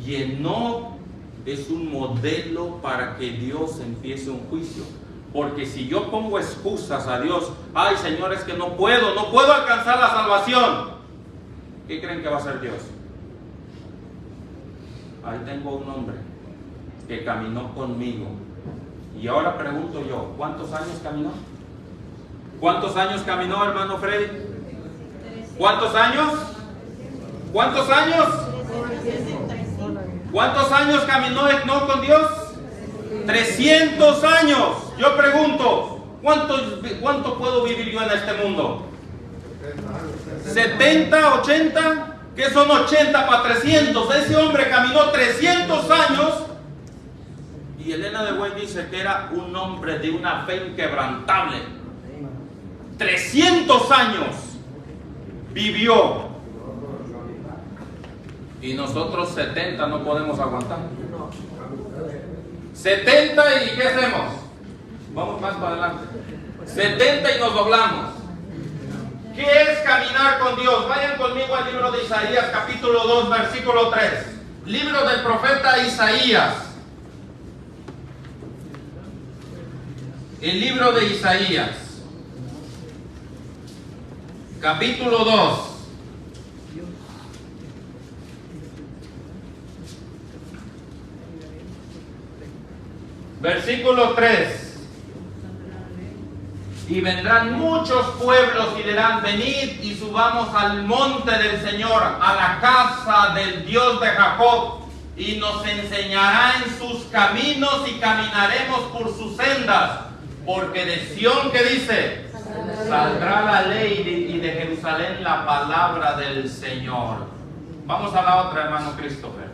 Y Enoc es un modelo para que Dios empiece un juicio. Porque si yo pongo excusas a Dios, ay Señor, es que no puedo alcanzar la salvación, ¿qué creen que va a hacer Dios? Ahí tengo un hombre que caminó conmigo. Y ahora pregunto yo, ¿cuántos años caminó? ¿Cuántos años caminó, hermano Freddy? ¿Cuántos años? ¿Cuántos años? ¿Cuántos años caminó Enoc con Dios? 300 años. Yo pregunto, ¿cuánto puedo vivir yo en este mundo? 70, 80, ¿qué son 80 para 300? Ese hombre caminó 300 años y Elena de White dice que era un hombre de una fe inquebrantable. 300 años vivió y nosotros 70 no podemos aguantar. 70 y ¿qué hacemos? Vamos más para adelante. 70 y nos doblamos. ¿Qué es caminar con Dios? Vayan conmigo al libro de Isaías, capítulo 2, versículo 3. Libro del profeta Isaías. El libro de Isaías, capítulo 2. Versículo 3. Y vendrán muchos pueblos y dirán, venid y subamos al monte del Señor, a la casa del Dios de Jacob, y nos enseñará en sus caminos y caminaremos por sus sendas. Porque de Sión, ¿qué dice? Saldrá la ley y de Jerusalén la palabra del Señor. Vamos a la otra, hermano Christopher.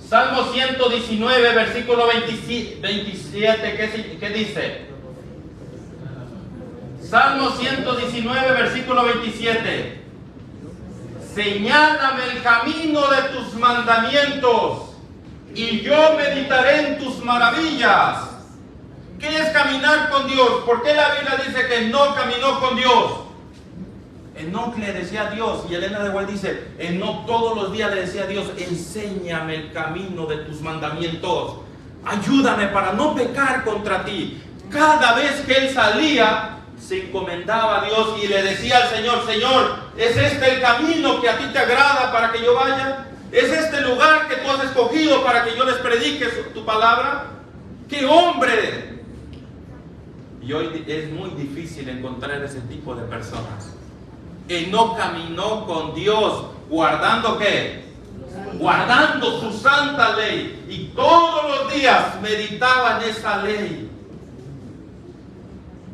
Salmo 119, versículo 27, ¿qué dice? Salmo 119, versículo 27. Señálame el camino de tus mandamientos y yo meditaré en tus maravillas. ¿Qué es caminar con Dios? ¿Por qué la Biblia dice que no caminó con Dios? Enoc le decía a Dios, y Elena de White dice, Enoc todos los días le decía a Dios, enséñame el camino de tus mandamientos, ayúdame para no pecar contra ti. Cada vez que él salía, se encomendaba a Dios y le decía al Señor, Señor, ¿es este el camino que a ti te agrada para que yo vaya? ¿Es este el lugar que tú has escogido para que yo les predique tu palabra? ¡Qué hombre! Y hoy es muy difícil encontrar ese tipo de personas. Enoc caminó con Dios, guardando ¿qué? Guardando su santa ley. Y todos los días meditaba en esa ley.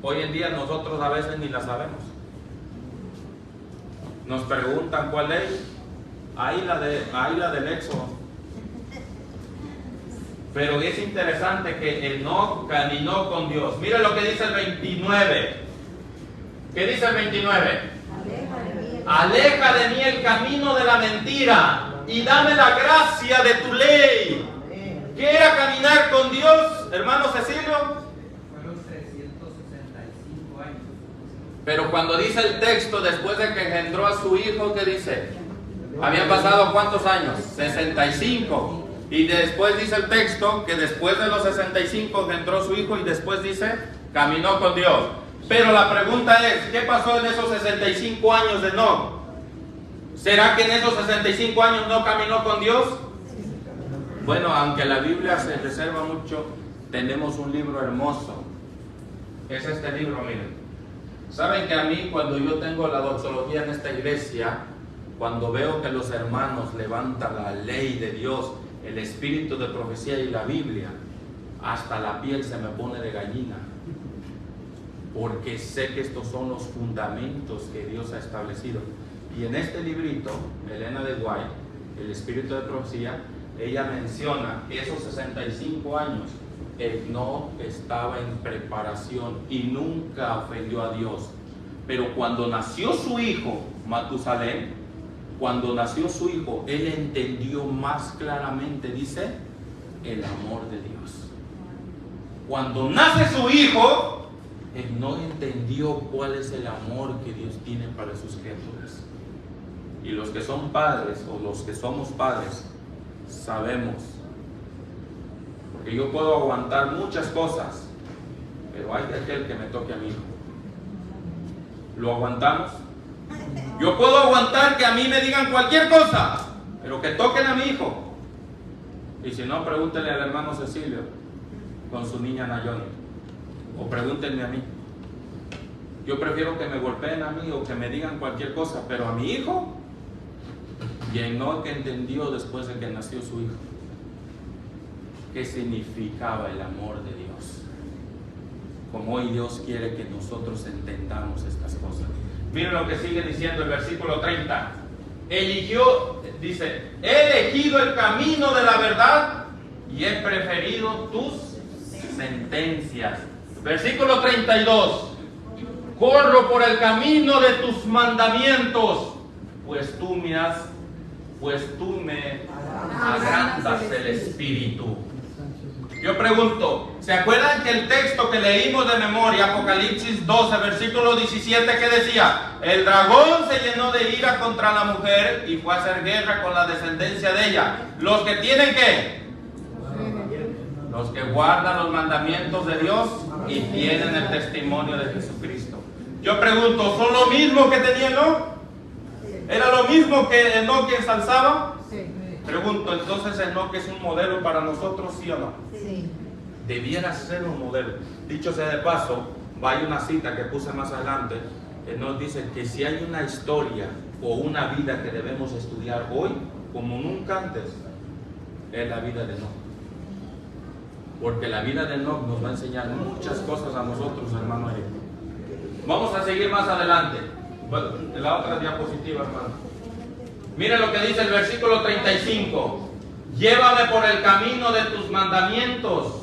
Hoy en día nosotros a veces ni la sabemos. Nos preguntan cuál ley. Ahí la del Éxodo. Pero es interesante que Enoc caminó con Dios. Mira lo que dice el 29. ¿Qué dice el 29? Aleja de mí el camino de la mentira y dame la gracia de tu ley. ¿Qué era caminar con Dios, hermano Cecilio? Fueron 365 años. Pero cuando dice el texto, después de que engendró a su hijo, ¿qué dice? Habían pasado ¿cuántos años? 65. Y después dice el texto que después de los 65 engendró a su hijo y después dice, caminó con Dios. Pero la pregunta es, ¿qué pasó en esos 65 años de Enoc? ¿Será que en esos 65 años no caminó con Dios? Bueno, aunque la Biblia se reserva mucho, tenemos un libro hermoso. Es este libro, miren. Saben que a mí, cuando yo tengo la doxología en esta iglesia, cuando veo que los hermanos levantan la ley de Dios, el espíritu de profecía y la Biblia, hasta la piel se me pone de gallina, porque sé que estos son los fundamentos que Dios ha establecido. Y en este librito, Elena de White, el espíritu de profecía, ella menciona que esos 65 años él no estaba en preparación y nunca ofendió a Dios. Pero cuando nació su hijo, Matusalén, cuando nació su hijo, él entendió más claramente, dice, el amor de Dios. Cuando nace su hijo, él no entendió cuál es el amor que Dios tiene para sus criaturas. Y los que son padres, o los que somos padres, sabemos. Porque yo puedo aguantar muchas cosas, pero hay de aquel que me toque a mi hijo. ¿Lo aguantamos? Yo puedo aguantar que a mí me digan cualquier cosa, pero que toquen a mi hijo. Y si no, pregúntenle al hermano Cecilio con su niña Nayoni, o pregúntenme a mí. Yo prefiero que me golpeen a mí o que me digan cualquier cosa, pero a mi hijo, y en no que entendió después de que nació su hijo qué significaba el amor de Dios, como hoy Dios quiere que nosotros entendamos estas cosas. Miren lo que sigue diciendo el versículo 30. Dice, he elegido el camino de la verdad y he preferido tus sentencias. Versículo 32. Corro por el camino de tus mandamientos, pues tú me agrandas el espíritu. Yo pregunto, ¿se acuerdan que el texto que leímos de memoria, Apocalipsis 12, versículo 17, que decía, el dragón se llenó de ira contra la mujer y fue a hacer guerra con la descendencia de ella? Los que tienen ¿qué? Los que guardan los mandamientos de Dios y tienen el testimonio de Jesucristo. Yo pregunto, ¿son lo mismo que tenía Enoc? ¿Era lo mismo que Enoc ensalzaba? Sí. Pregunto, entonces Enoc es un modelo para nosotros, ¿sí o no? Sí. Debiera ser un modelo. Dicho sea de paso, hay una cita que puse más adelante que nos dice que si hay una historia o una vida que debemos estudiar hoy, como nunca antes, es la vida de Enoc. Porque la vida de Enoc nos va a enseñar muchas cosas a nosotros, hermano. Vamos a seguir más adelante. La otra diapositiva, hermano. Miren lo que dice el versículo 35. Llévame por el camino de tus mandamientos,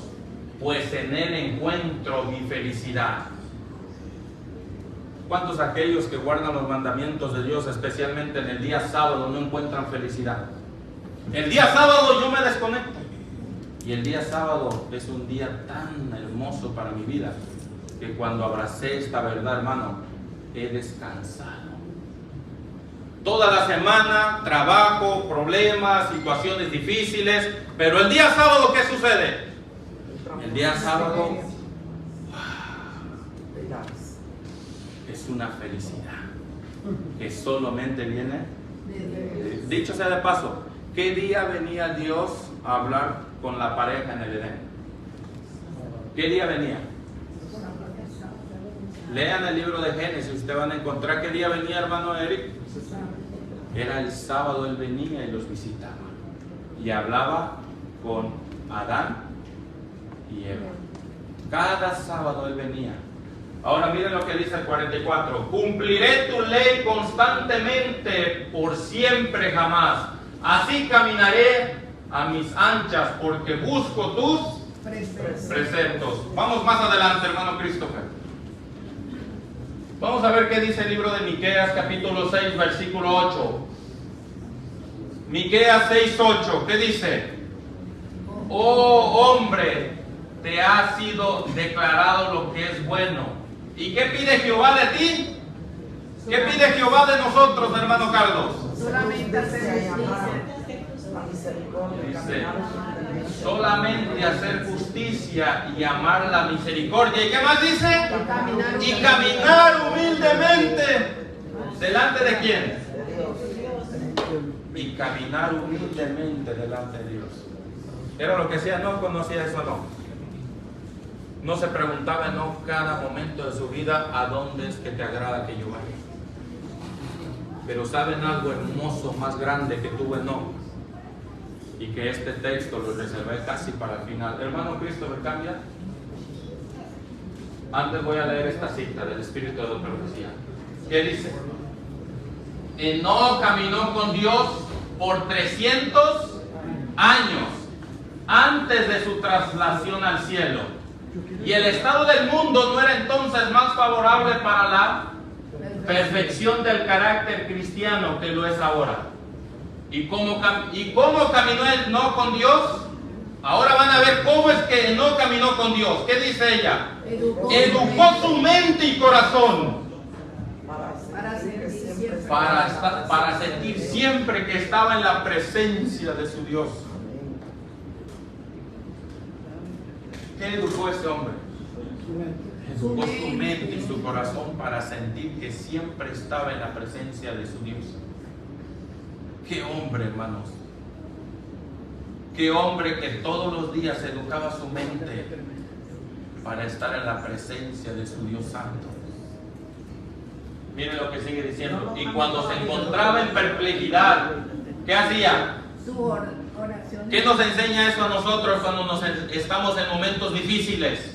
pues en él encuentro mi felicidad. ¿Cuántos de aquellos que guardan los mandamientos de Dios, especialmente en el día sábado, no encuentran felicidad? El día sábado yo me desconecto. Y el día sábado es un día tan hermoso para mi vida, que cuando abracé esta verdad, hermano, he descansado. Toda la semana, trabajo, problemas, situaciones difíciles, pero el día sábado, ¿qué sucede? El día sábado es una felicidad que solamente viene. Dicho sea de paso, ¿qué día venía Dios a hablar con la pareja en el Edén? ¿Qué día venía? Lean el libro de Génesis, ustedes van a encontrar qué día venía, hermano Eric. Era el sábado, él venía y los visitaba y hablaba con Adán y Eva. Cada sábado él venía. Ahora miren lo que dice el 44. Cumpliré tu ley constantemente, por siempre jamás. Así caminaré a mis anchas, porque busco tus preceptos. Vamos más adelante, hermano Christopher. Vamos a ver qué dice el libro de Miqueas, capítulo 6, versículo 8. Miqueas 6, 8. ¿Qué dice? Oh hombre, te ha sido declarado lo que es bueno. ¿Y qué pide Jehová de ti? ¿Qué pide Jehová de nosotros, hermano Carlos? Solamente hacer justicia. Dice, Solamente hacer justicia y amar la misericordia. ¿Y qué más dice? Y caminar humildemente. ¿Delante de quién? Y caminar humildemente delante de Dios. Era lo que hacía, no conocía eso, no. No se preguntaba en cada momento de su vida a dónde es que te agrada que yo vaya. Pero saben algo hermoso, más grande que tuvo Enoc, y que este texto lo reservé casi para el final. Hermano Christopher, cambia. Antes voy a leer esta cita del Espíritu de Profecía. ¿Qué dice? Enoc caminó con Dios por 300 años antes de su traslación al cielo. Y el estado del mundo no era entonces más favorable para la perfección del carácter cristiano que lo es ahora. ¿Y cómo caminó Enoc con Dios? Ahora van a ver cómo es que Enoc caminó con Dios. ¿Qué dice ella? Educó su mente y corazón para sentir siempre que estaba en la presencia de su Dios. ¿Qué educó ese hombre? Educó su mente y su corazón para sentir que siempre estaba en la presencia de su Dios. ¡Qué hombre, hermanos! ¡Qué hombre que todos los días educaba su mente para estar en la presencia de su Dios Santo! Miren lo que sigue diciendo. Y cuando se encontraba en perplejidad, ¿qué hacía? ¿Qué nos enseña eso a nosotros cuando estamos en momentos difíciles?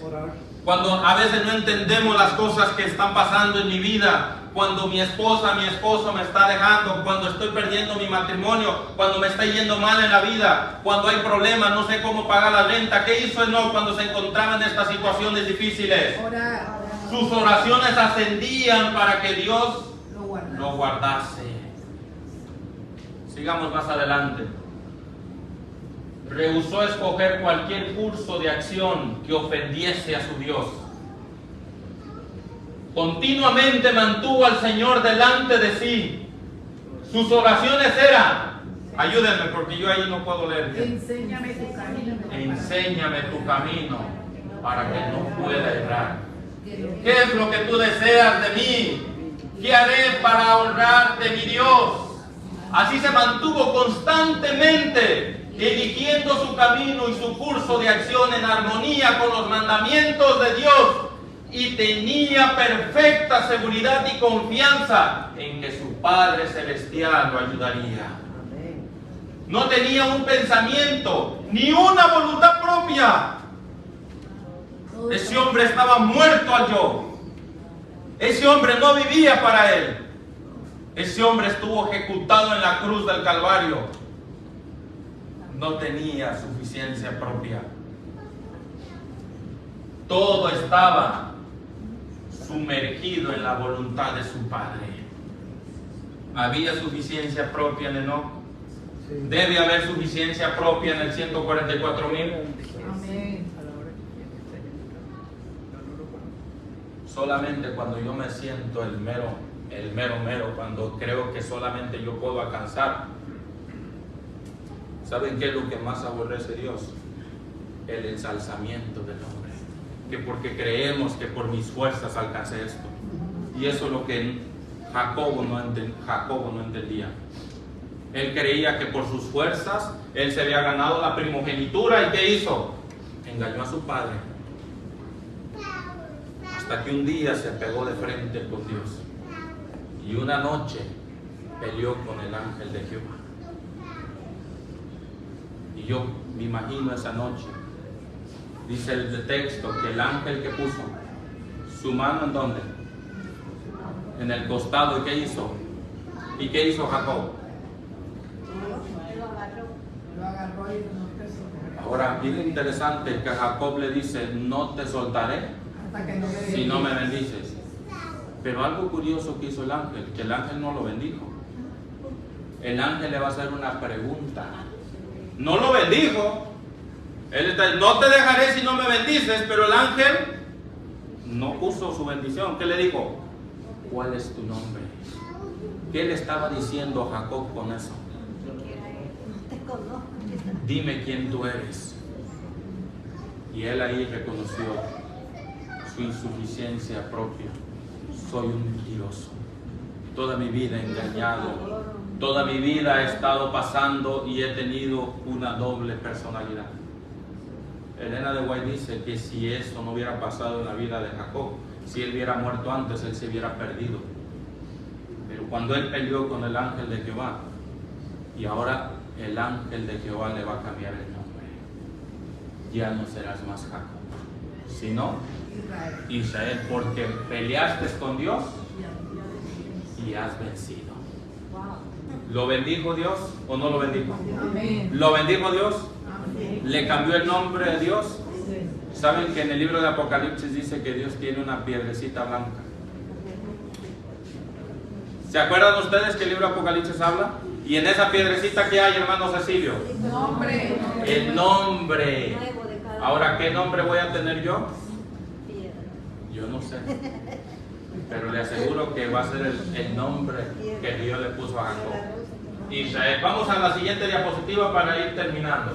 Cuando a veces no entendemos las cosas que están pasando en mi vida. Cuando mi esposa, mi esposo me está dejando, cuando estoy perdiendo mi matrimonio, cuando me está yendo mal en la vida, cuando hay problemas, no sé cómo pagar la renta. ¿Qué hizo Enoc cuando se encontraba en estas situaciones difíciles? Sus oraciones ascendían para que Dios lo guardase. Sigamos más adelante. Rehusó escoger cualquier curso de acción que ofendiese a su Dios. Continuamente mantuvo al Señor delante de sí. Sus oraciones eran, ayúdenme porque yo ahí no puedo leer bien. Enséñame tu camino. Enséñame tu camino para que no pueda errar. ¿Qué es lo que tú deseas de mí? ¿Qué haré para honrarte, mi Dios? Así se mantuvo constantemente, eligiendo su camino y su curso de acción en armonía con los mandamientos de Dios. Y tenía perfecta seguridad y confianza en que su Padre Celestial lo ayudaría. No tenía un pensamiento ni una voluntad propia. Ese hombre estaba muerto al yo. Ese hombre no vivía para él. Ese hombre estuvo ejecutado en la cruz del Calvario. No tenía suficiencia propia. Todo estaba sumergido en la voluntad de su Padre. ¿Había suficiencia propia en Enoc? Debe haber suficiencia propia en el 144,000. Amén. Solamente cuando yo me siento el mero, cuando creo que solamente yo puedo alcanzar. ¿Saben qué es lo que más aborrece Dios? El ensalzamiento del hombre. Que porque creemos que por mis fuerzas alcancé esto. Y eso es lo que Jacobo no entendía. Él creía que por sus fuerzas él se había ganado la primogenitura. ¿Y qué hizo? Engañó a su padre. Hasta que un día se pegó de frente con Dios. Y una noche peleó con el ángel de Jehová. Y yo me imagino esa noche. Dice el texto que el ángel que puso su mano ¿en dónde? En el costado. ¿Y qué hizo? ¿Y qué hizo Jacob? Lo agarró y no te soltaré. Ahora, bien interesante que Jacob le dice, no te soltaré Hasta que no me si no me bendices. Pero algo curioso que hizo el ángel, que el ángel no lo bendijo. El ángel le va a hacer una pregunta. No lo bendijo. Él está, no te dejaré si no me bendices, pero el ángel no puso su bendición. ¿Qué le dijo? ¿Cuál es tu nombre? ¿Qué le estaba diciendo a Jacob con eso? Dime quién tú eres. Y él ahí reconoció su insuficiencia propia. Soy un mentiroso. Toda mi vida he engañado. Toda mi vida he estado pasando y he tenido una doble personalidad. Elena de White dice que si eso no hubiera pasado en la vida de Jacob, si él hubiera muerto antes, él se hubiera perdido. Pero cuando él peleó con el ángel de Jehová, y ahora el ángel de Jehová le va a cambiar el nombre. Ya no serás más Jacob, sino Israel, porque peleaste con Dios y has vencido. ¿Lo bendijo Dios o no lo bendijo? Amén. ¿Lo bendijo Dios? Amén. ¿Le cambió el nombre de Dios? ¿Saben que en el libro de Apocalipsis dice que Dios tiene una piedrecita blanca? ¿Se acuerdan ustedes que el libro de Apocalipsis habla? Y en esa piedrecita, ¿qué hay, hermano Cecilio? Nombre. El nombre. Ahora, ¿qué nombre voy a tener yo? Yo no sé. Pero le aseguro que va a ser el nombre que Dios le puso a Jacob. Israel. Vamos a la siguiente diapositiva para ir terminando.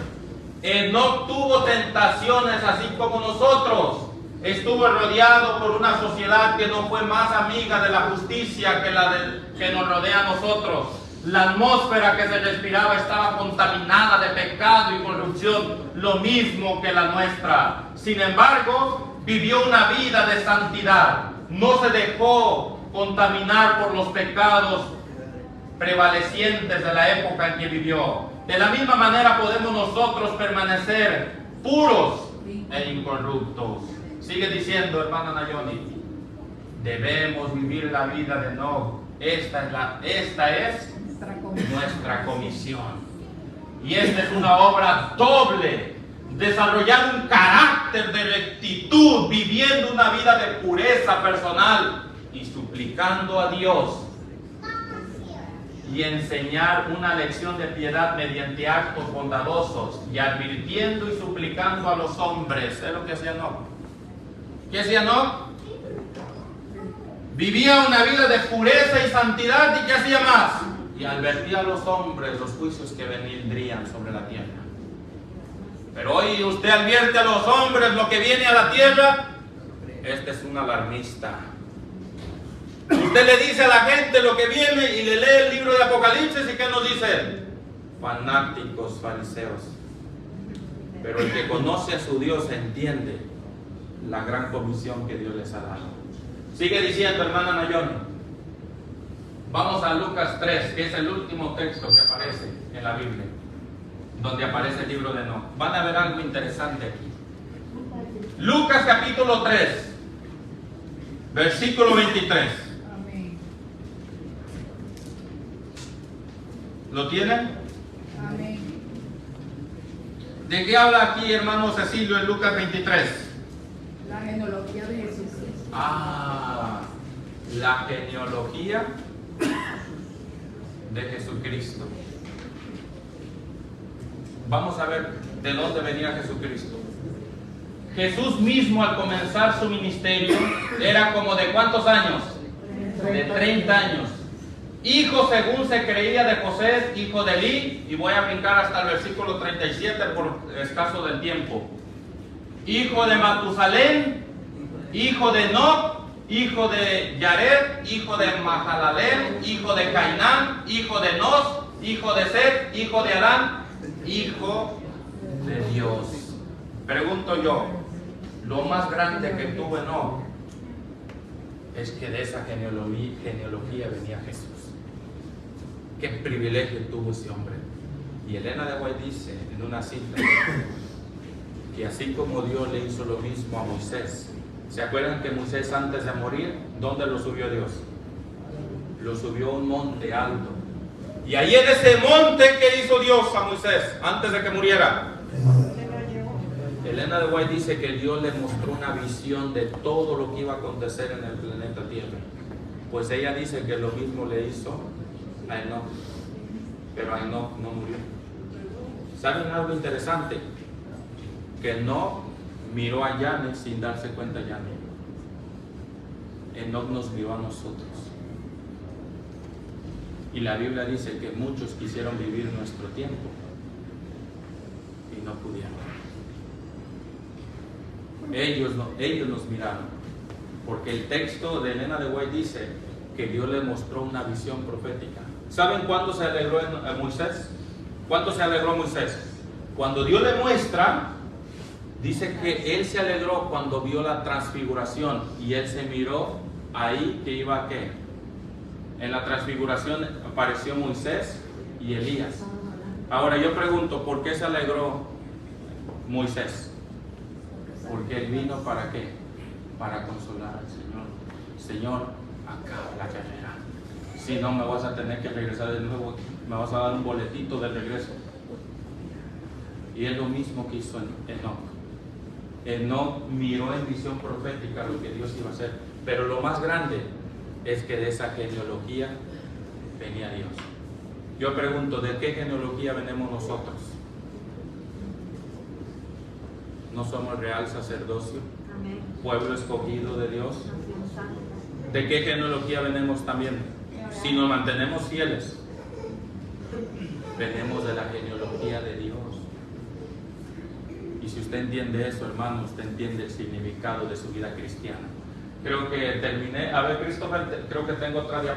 No tuvo tentaciones así como nosotros. Estuvo rodeado por una sociedad que no fue más amiga de la justicia que la que nos rodea a nosotros. La atmósfera que se respiraba estaba contaminada de pecado y corrupción, lo mismo que la nuestra. Sin embargo, vivió una vida de santidad. No se dejó contaminar por los pecados prevalecientes de la época en que vivió. De la misma manera podemos nosotros permanecer puros e incorruptos. Sigue diciendo, hermana Nayoni, debemos vivir la vida de Enoc. Esta es nuestra comisión. Y esta es una obra doble. Desarrollar un carácter de rectitud, viviendo una vida de pureza personal y suplicando a Dios. Y enseñar una lección de piedad mediante actos bondadosos y advirtiendo y suplicando a los hombres. ¿Es lo que hacía Enoc? ¿Qué hacía Enoc? Vivía una vida de pureza y santidad. ¿Y qué hacía más? Y advertía a los hombres los juicios que vendrían sobre la tierra. Pero hoy usted advierte a los hombres lo que viene a la tierra. Este es un alarmista. Usted le dice a la gente lo que viene y le lee el libro de Apocalipsis y ¿qué nos dice? Fanáticos, fariseos. Pero el que conoce a su Dios entiende la gran comisión que Dios les ha dado. Sigue diciendo, hermana Nayoni. Vamos a Lucas 3, que es el último texto que aparece en la Biblia, donde aparece el libro de Enoc. Van a ver algo interesante aquí. Lucas capítulo 3, versículo 23. Amén. ¿Lo tienen? Amén. ¿De qué habla aquí, hermano Cecilio, en Lucas 23? La genealogía de Jesús. La genealogía de Jesucristo. Vamos a ver de dónde venía Jesucristo. Jesús mismo al comenzar su ministerio era como de ¿cuántos años? De 30 años. Hijo según se creía de José, hijo de Elí, y voy a brincar hasta el versículo 37 por escaso del tiempo. Hijo de Matusalén, hijo de Enoc, hijo de Yared, hijo de Mahalalel, hijo de Cainán, hijo de Nos, hijo de Set, hijo de Adán, hijo de Dios. Pregunto yo, lo más grande que tuvo Enoc es que de esa genealogía venía Jesús. Qué privilegio tuvo ese hombre. Y Elena de White dice en una cita que así como Dios le hizo lo mismo a Moisés. ¿Se acuerdan que Moisés antes de morir, dónde lo subió Dios? Lo subió a un monte alto. Y ahí en ese monte, ¿qué hizo Dios a Moisés antes de que muriera? Elena de White dice que Dios le mostró una visión de todo lo que iba a acontecer en el planeta Tierra. Pues ella dice que lo mismo le hizo a Enoc. Pero a Enoc no murió. ¿Saben algo interesante? Que no miró a Yane sin darse cuenta Yane. Enoc nos miró a nosotros. Y la Biblia dice que muchos quisieron vivir nuestro tiempo y no pudieron. Ellos nos miraron. Porque el texto de Elena de White dice que Dios le mostró una visión profética. ¿Saben cuándo se alegró Moisés? ¿Cuándo se alegró Moisés? Cuando Dios le muestra, dice que él se alegró cuando vio la transfiguración y él se miró ahí que iba a qué. En la transfiguración apareció Moisés y Elías. Ahora yo pregunto, ¿por qué se alegró Moisés? Porque él vino ¿para qué? Para consolar al Señor. Señor, acaba la carrera. Si no, me vas a tener que regresar de nuevo. Me vas a dar un boletito de regreso. Y es lo mismo que hizo Enoc. Enoc miró en visión profética lo que Dios iba a hacer. Pero lo más grande es que de esa genealogía venía Dios. Yo pregunto, ¿de qué genealogía venimos nosotros? ¿No somos real sacerdocio? Amén. Pueblo escogido de Dios. Nación santa. ¿De qué genealogía venimos también? Si nos mantenemos fieles, venimos de la genealogía de Dios. Y si usted entiende eso, hermano, usted entiende el significado de su vida cristiana. Creo que terminé. A ver, Christopher, creo que tengo otra diapositiva.